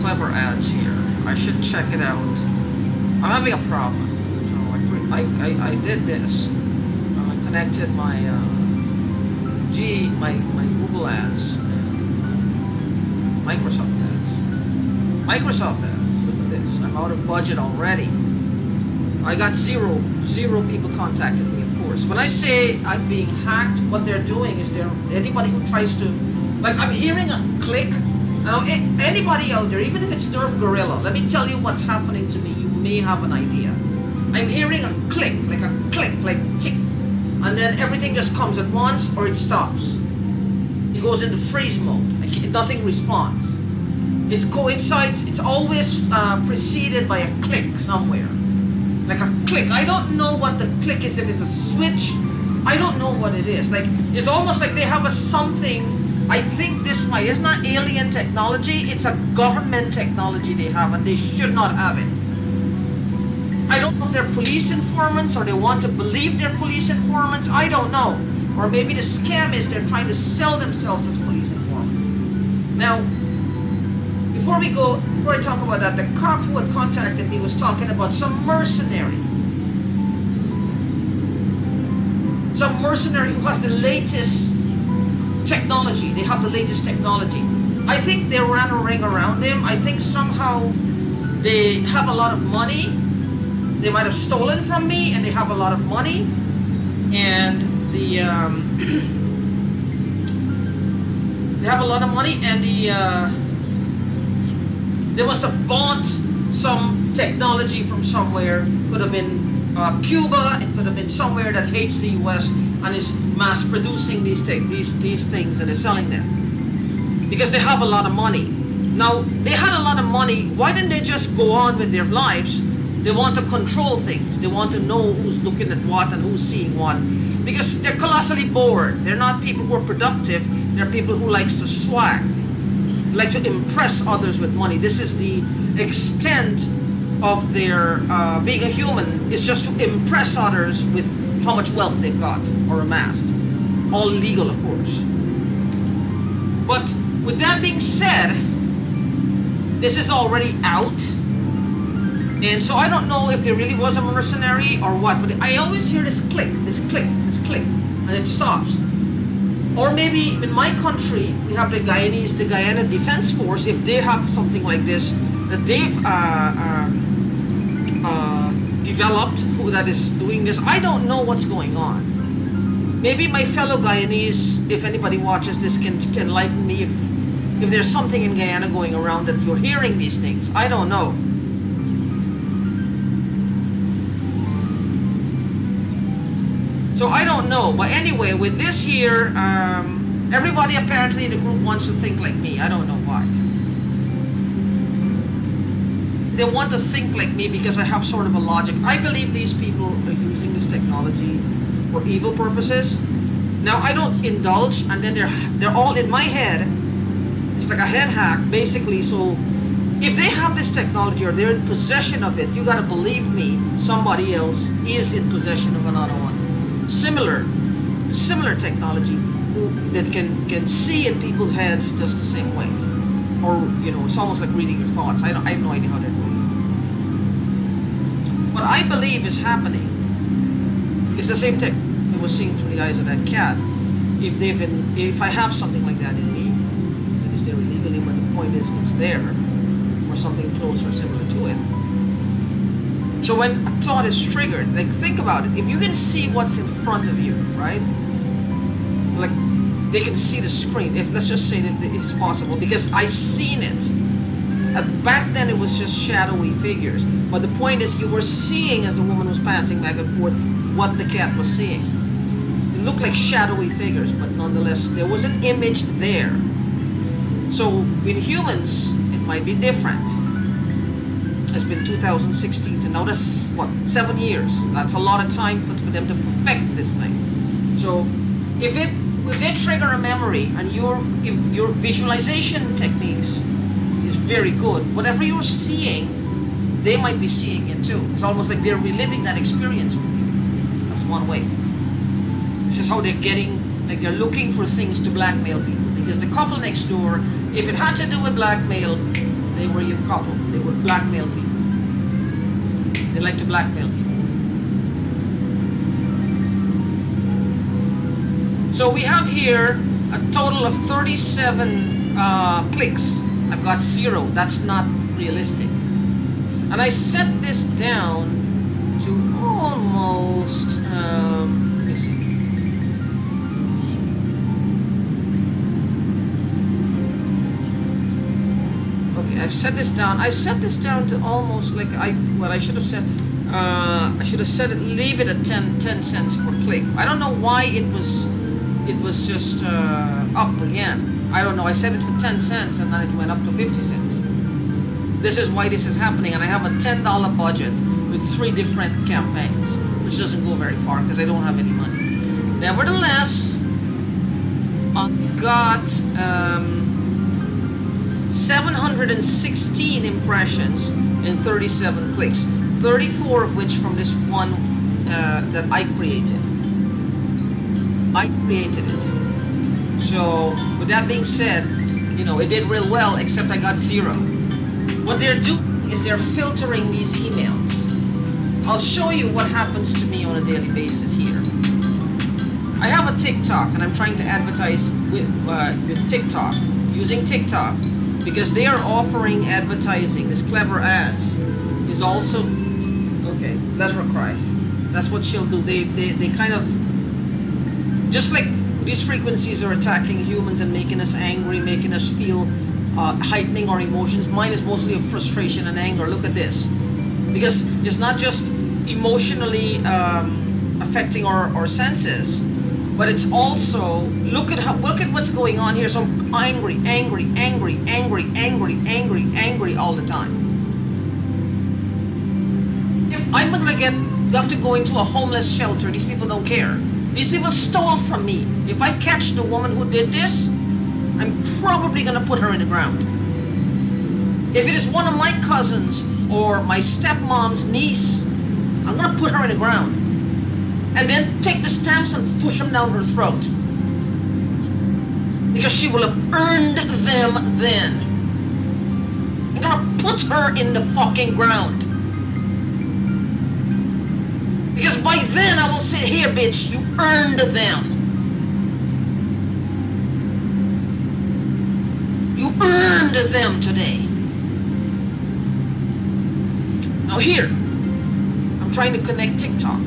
clever ads here. I should check it out. I'm having a problem. So I did this. I connected my my Google ads and Microsoft ads. Microsoft ads. Look at this. I'm out of budget already. I got zero people contacted me, of course. When I say I'm being hacked, what they're doing is anybody who tries to, like, I'm hearing a click. Now, anybody out there, even if it's Nerf Gorilla, let me tell you what's happening to me. You may have an idea. I'm hearing a click, like tick, and then everything just comes at once or it stops. It goes into freeze mode. Nothing responds. It coincides. It's always preceded by a click somewhere. Like a click. I don't know what the click is, if it's a switch. I don't know what it is. Like, it's almost like they have a something. I think it's not alien technology, it's a government technology they have, and they should not have it. I don't know if they're police informants or they want to believe they're police informants. I don't know. Or maybe the scam is they're trying to sell themselves as police informants. Now, before I talk about that, the cop who had contacted me was talking about some mercenary who has the latest technology. They have the latest technology. I think they ran a ring around him. I think somehow they have a lot of money. They might have stolen from me, and they have a lot of money. And they have a lot of money, and they must have bought some technology from somewhere. Could have been Cuba. It could have been somewhere that hates the U.S. and is mass producing these things and is selling them because they have a lot of money. Now, they had a lot of money. Why didn't they just go on with their lives? They want to control things. They want to know who's looking at what and who's seeing what, because they're colossally bored. They're not people who are productive. They're people who likes to swag, like to impress others with money. This is the extent of their being a human, is just to impress others with how much wealth they've got or amassed. All legal, of course. But with that being said, this is already out. And so I don't know if there really was a mercenary or what, but I always hear this click, and it stops. Or maybe in my country, we have the Guyana Defense Force, if they have something like this, that they've developed, who that is doing this. I don't know what's going on. Maybe my fellow Guyanese, if anybody watches this, can enlighten me if there's something in Guyana going around that you're hearing these things. I don't know. So I don't know. But anyway, with this here, everybody apparently in the group wants to think like me. I don't know why. They want to think like me because I have sort of a logic. I believe these people are using this technology for evil purposes. Now, I don't indulge, and then they're all in my head. It's like a head hack, basically. So if they have this technology or they're in possession of it, you gotta believe me, somebody else is in possession of another one. Similar technology that can see in people's heads just the same way. Or, it's almost like reading your thoughts. I have no idea how they're doing it. What I believe is happening is the same thing I was seeing through the eyes of that cat. If I have something like that in me, then it's there illegally, but the point is it's there for something close or similar to it. So when a thought is triggered, like, think about it. If you can see what's in front of you, right? Like, they can see the screen. Let's just say that it's possible, because I've seen it. Back then it was just shadowy figures. But the point is, you were seeing, as the woman was passing back and forth, what the cat was seeing. It looked like shadowy figures, but nonetheless, there was an image there. So in humans, it might be different. It's been 2016 to now, that's what, 7 years. That's a lot of time for them to perfect this thing. So if they trigger a memory and your visualization techniques is very good, whatever you're seeing, they might be seeing it too. It's almost like they're reliving that experience with you. That's one way. This is how they're they're looking for things to blackmail people. Because the couple next door, if it had to do with blackmail, they were your couple. They would blackmail people. They like to blackmail people. So we have here a total of 37 clicks. I've got 0. That's not realistic. And I set this down to almost, let me see. Okay, I've set this down. I set this down to almost like what I should have said. I should have said it, leave it at 10 cents per click. I don't know why it was just up again. I don't know. I set it for 10 cents and then it went up to 50 cents. This is why this is happening, and I have a $10 budget with 3 different campaigns, which doesn't go very far because I don't have any money. Nevertheless, I got 716 impressions and 37 clicks, 34 of which from this one that I created. I created it. So, with that being said, you know, it did real well, except I got 0. What they're doing is they're filtering these emails. I'll show you what happens to me on a daily basis here. I have a TikTok, and I'm trying to advertise with TikTok, using TikTok, because they are offering advertising. This clever ads is also, okay, let her cry. That's what she'll do. They kind of, just like these frequencies are attacking humans and making us angry, making us feel, heightening our emotions. Mine is mostly of frustration and anger. Look at this. Because it's not just emotionally affecting our senses, but it's also, look at what's going on here. So I'm angry all the time. I'm gonna have to go into a homeless shelter. These people don't care. These people stole from me. If I catch the woman who did this, I'm probably gonna put her in the ground. If it is one of my cousins or my stepmom's niece, I'm gonna put her in the ground. And then take the stamps and push them down her throat. Because she will have earned them then. I'm gonna put her in the fucking ground. Because by then I will say, here bitch, you earned them. You earned them today. Now here, I'm trying to connect TikTok.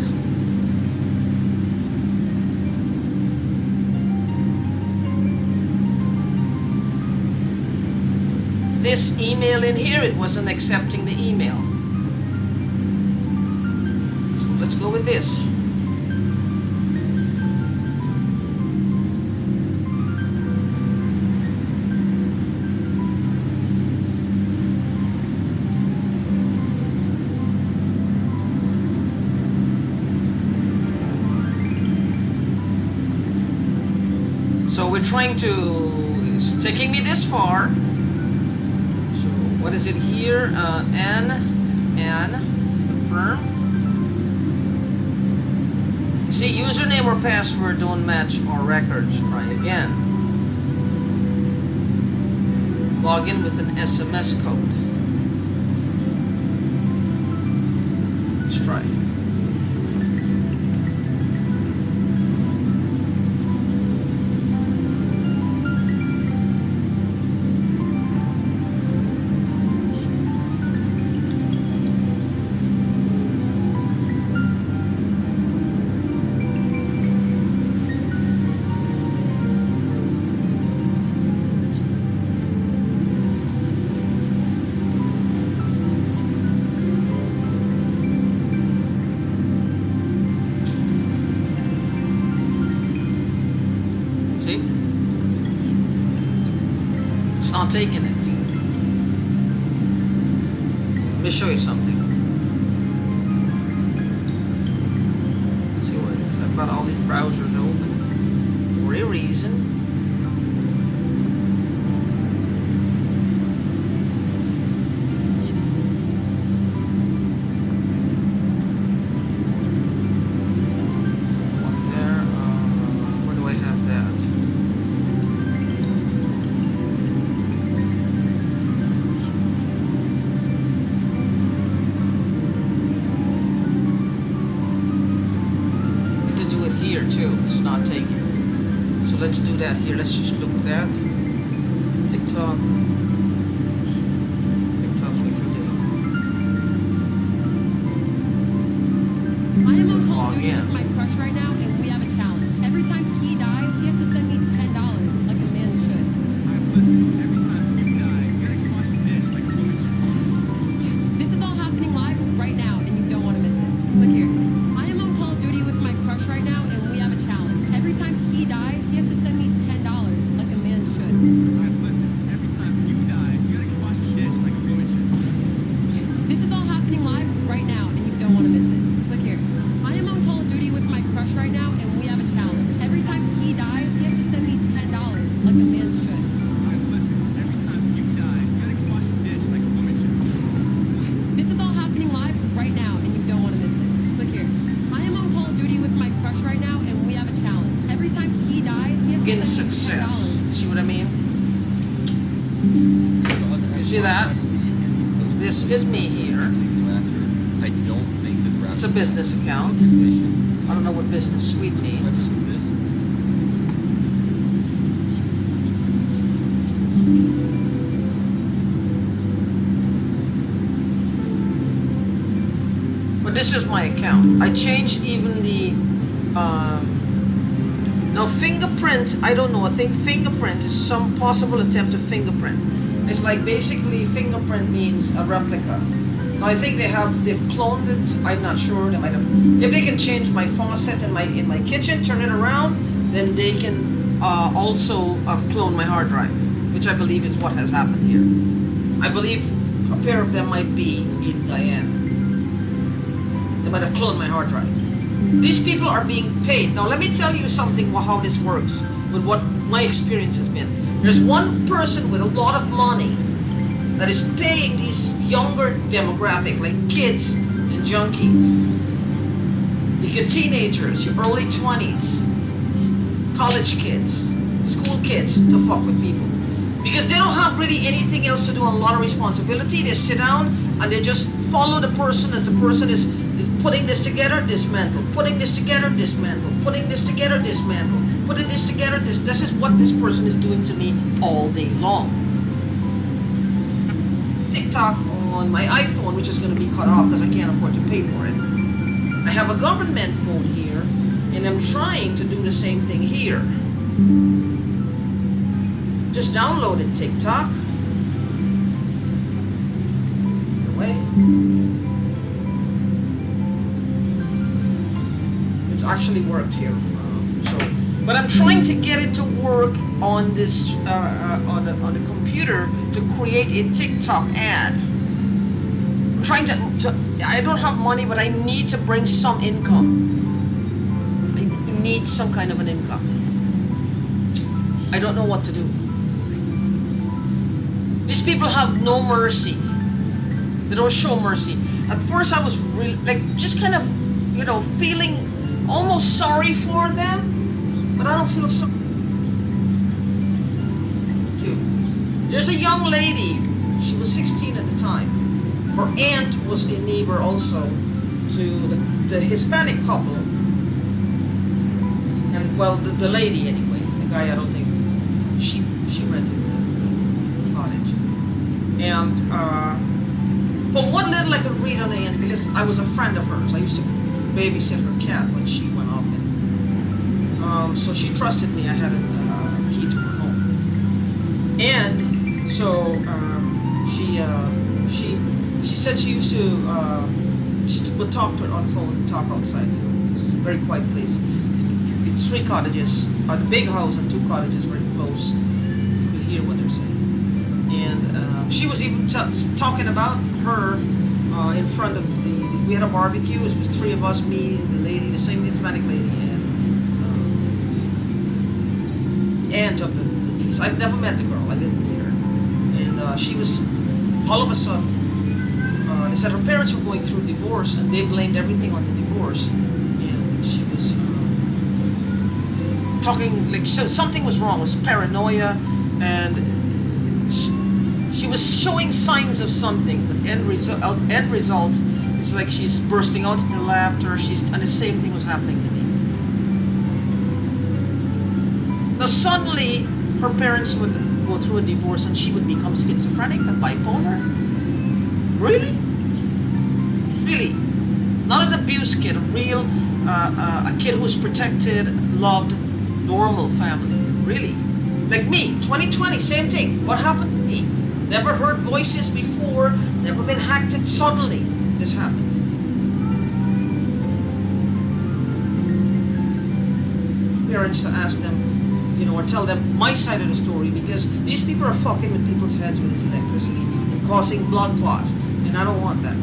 This email in here, it wasn't accepting the email. So let's go with this. So we're trying to, it's taking me this far. So what is it here? N, confirm. See, username or password don't match our records. Try again. Log in with an SMS code. Let's try. Not taking it. Let me show you something. Let's see what it is. I've got all these browsers open for a reason. here too. It's not taken. So let's do that here. Let's just look at that. TikTok. TikTok, we can do. I am on Call of Duty Log in. with my crush right now, and we have a challenge. Every time he dies, he has to send me $10, like a man should. Listen, every time you die, you're gonna wash the dish like a woman should. This is all happening live right now, and you don't want to miss it. Look here. I am on Call of Duty with my crush right now, and we have a challenge. Every time he dies, he has to send me $10, like a man should. Listen, every time you die, you're gonna wash the dish like a woman should. This is all happening live right now, and you don't want to miss it. Look here. I am on Call of Duty with my crush right now, and we have a challenge. Every time he dies, he has to send me $10, like a man should. Listen, every time you die, you're gonna wash the dish like a woman should. This is all happening live right now, and you don't want to miss it. Look here. I am on Call of Duty with my crush right now, and we have a challenge. Every time he dies, he has to Getting send me success. $10. See what I mean? You see that? This is me here. I don't think the It's a business account. I don't know what business suite means. But this is my account. I changed even the now fingerprint. I don't know. I think fingerprint is some possible attempt to fingerprint. It's like basically fingerprint means a replica. Now I think they've cloned it. I'm not sure. They might have. If they can change my faucet in my kitchen, turn it around, then they can also clone my hard drive, which I believe is what has happened here. I believe a pair of them might be in Guyana. They might have cloned my hard drive. These people are being paid. Now let me tell you something how this works with what my experience has been. There's one person with a lot of money that is paying these younger demographic, like kids and junkies. You get teenagers, your early 20s, college kids, school kids to fuck with people. Because they don't have really anything else to do, a lot of responsibility. They sit down and they just follow the person as the person is putting this together, dismantle, putting this together, dismantle, putting this together, dismantle, putting this together, this is what this person is doing to me all day long. TikTok on my iPhone, which is going to be cut off because I can't afford to pay for it. I have a government phone here, and I'm trying to do the same thing here. Just downloaded TikTok. Away. It's actually worked here. But I'm trying to get it to work on this on the computer to create a TikTok ad. I'm trying to. I don't have money, but I need to bring some income. I need some kind of an income. I don't know what to do. These people have no mercy. They don't show mercy. At first, I was really just kind of, feeling almost sorry for them. But I don't feel so. There's a young lady. She was 16 at the time. Her aunt was a neighbor also to the Hispanic couple. And well, the lady anyway. The guy, I don't think she rented the cottage. And from what little I could read on the end, because I was a friend of hers. I used to babysit her cat when she went off. So she trusted me. I had a key to her home, and so she said she used to she would talk to her on the phone and talk outside, because it's a very quiet place. It's 3 cottages, a big house and 2 cottages very close. You could hear what they're saying, and she was even talking about her in front of we had a barbecue. It was 3 of us, me, the lady, the same Hispanic lady, aunt of the niece. I've never met the girl. I didn't meet her. And she was, all of a sudden, they said her parents were going through divorce, and they blamed everything on the divorce. And she was talking like something was wrong. It was paranoia, and she was showing signs of something. But end results, it's like she's bursting out into laughter. And the same thing was happening to me. Now suddenly, her parents would go through a divorce and she would become schizophrenic and bipolar. Really? Really? Not an abused kid, a real, a kid who's protected, loved, normal family. Really? Like me, 2020, same thing. What happened to me? Never heard voices before, never been hacked, and suddenly this happened. Parents to ask them, you know, or tell them my side of the story, because these people are fucking with people's heads with this electricity and causing blood clots, and I don't want that.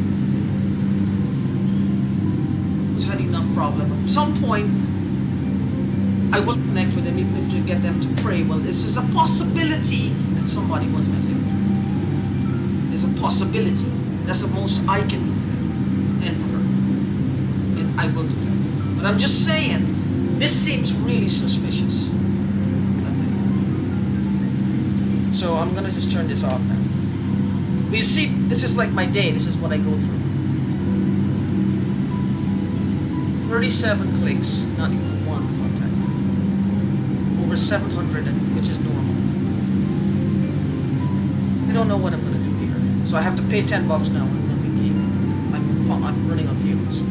I've had enough problem. At some point, I will connect with them, even if to get them to pray. Well, this is a possibility that somebody was messing with them. There's a possibility. That's the most I can do for them and for her. And I will do that. But I'm just saying, this seems really suspicious. That's it. So I'm gonna just turn this off now. But you see, this is like my day. This is what I go through. 37 clicks, not even one contact. Over 700, which is normal. I don't know what I'm gonna do here. So I have to pay $10 now, and then we keep. I'm running on fumes.